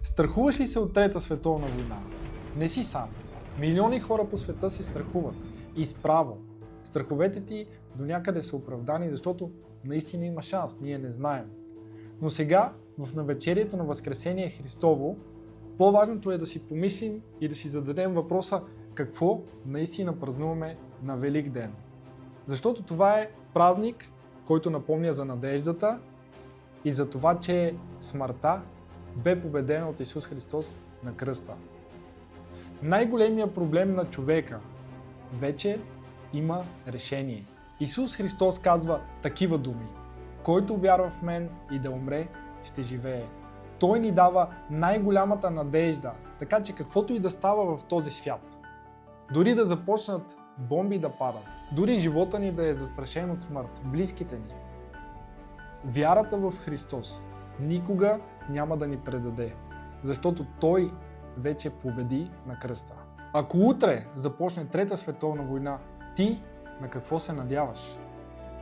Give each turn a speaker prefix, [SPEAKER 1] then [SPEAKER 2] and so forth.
[SPEAKER 1] Страхуваш ли се от Трета световна война? Не си сам. Милиони хора по света се страхуват. И справо. Страховете ти до някъде са оправдани, защото наистина има шанс, ние не знаем. Но сега, в навечерието на Възкресение Христово, по-важното е да си помислим и да си зададем въпроса какво наистина празнуваме на Велик ден. Защото това е празник, който напомня за надеждата и за това, че смъртта бе победена от Исус Христос на кръста. Най-големият проблем на човека вече има решение. Исус Христос казва такива думи: който вярва в мен и да умре, ще живее. Той ни дава най-голямата надежда, така че каквото и да става в този свят, дори да започнат бомби да падат, дори живота ни да е застрашен от смърт, близките ни, вярата в Христос никога няма да ни предаде, защото Той вече победи на кръста. Ако утре започне Трета световна война, ти на какво се надяваш?